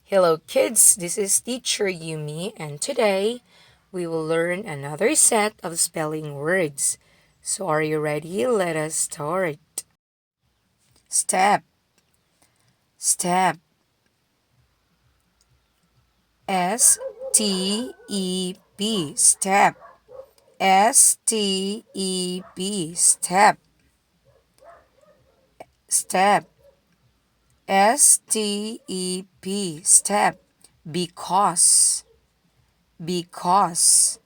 Hello, kids. This is Teacher Yumi, and today we will learn another set of spelling words. So, are you ready? Let us start. Step, step. S-T-E-P, step. S-T-E-P, step, step. S-T-E-P, step. Because, because.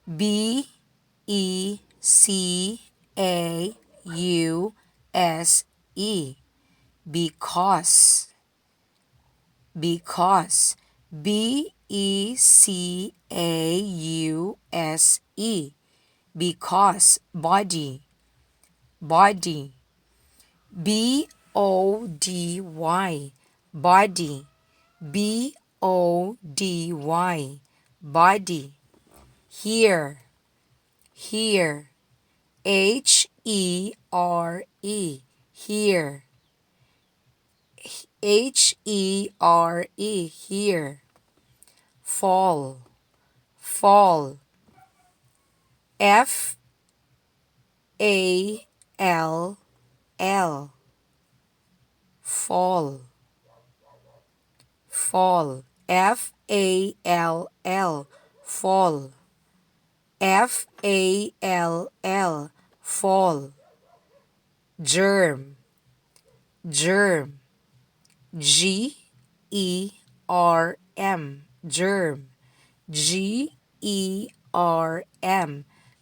B-E-C-A-U-S-E, because, because. B-E-C-A-U-S-E, because. Body, body. B-O-D-Y, body. B-O-D-Y, body. Here, here. H-E-R-E, here. H-E-R-E, here. Fall, fall. F-A-L-L, fall, fall. F-A-L-L, fall. F-A-L-L, fall. Germ, germ. G-E-R-M, germ. G-E-R-M,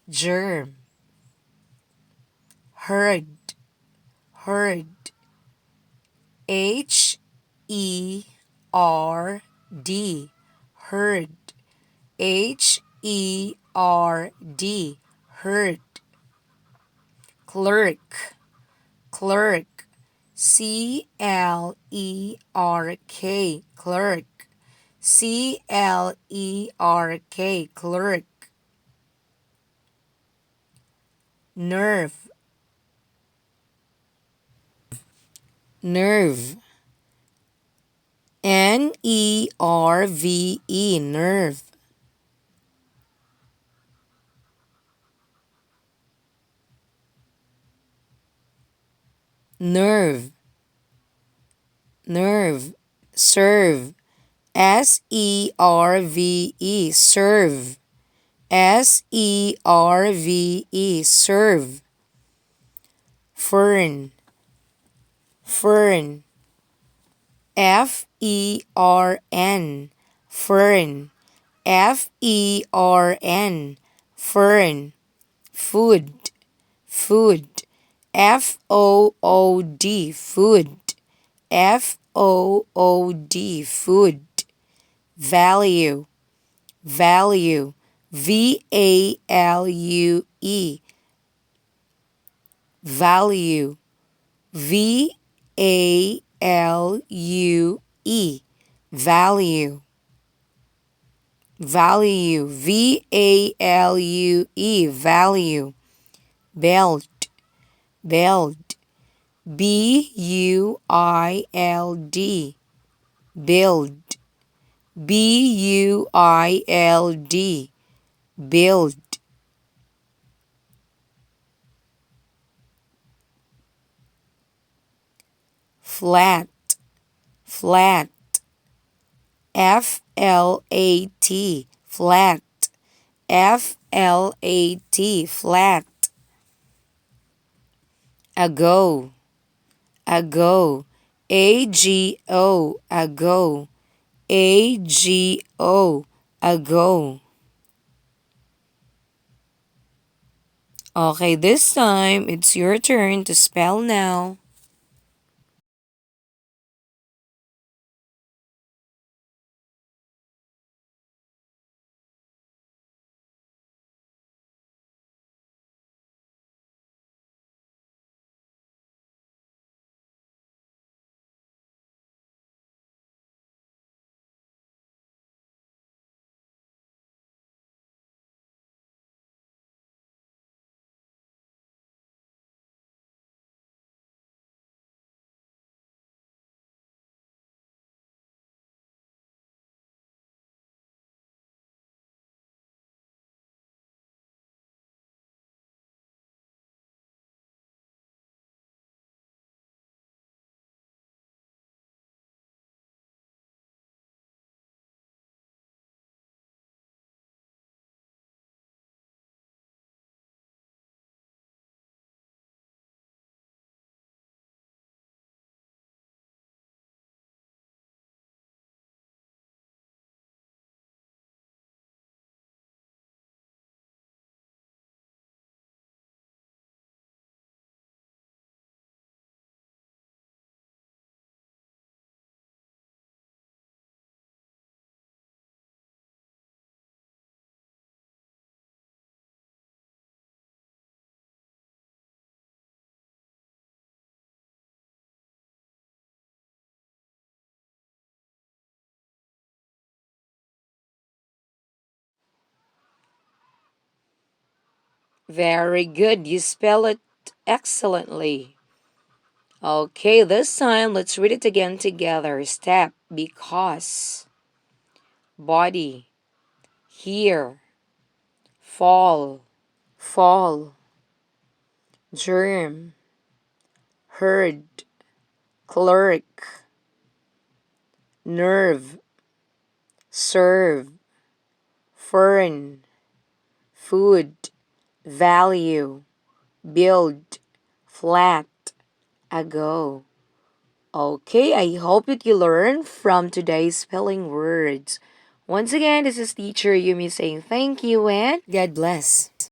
germ. Herd, herd. H-E-R-D, herd. H-E-R-D, herd. Clerk, clerk. C-L-E-R-K, clerk. C-L-E-R-K, clerk. Nerve, nerve. N-E-R-V-E, nerve. Nerve, nerve. Serve, S-E-R-V-E, serve. S-E-R-V-E, serve. Fern, fern. F-E-R-N, fern. F-E-R-N, fern. Food, food. F-O-O-D, food. F-O-O-D, food. Value, value. V-A-L-U-E, value. V-A-L-U-E, value. Value, V-A-L-U-E, value. Belt, belt. B-U-I-L-D, build. B-U-I-L-D, build. Flat, flat. F-L-A-T, flat. F-L-A-T, flat. Ago, ago. A-G-O, ago. A-G-O, ago. Okay, this time it's your turn to spell now. Very good. You spell it excellently. Okay, this time let's read it again together. Step, because, body, here, fall, fall, germ, herd, clerk, nerve, serve, fern, food, value, build, flat, ago. Okay, I hope that you learn from today's spelling words. Once again, this is teacher Yumi saying thank you and God bless.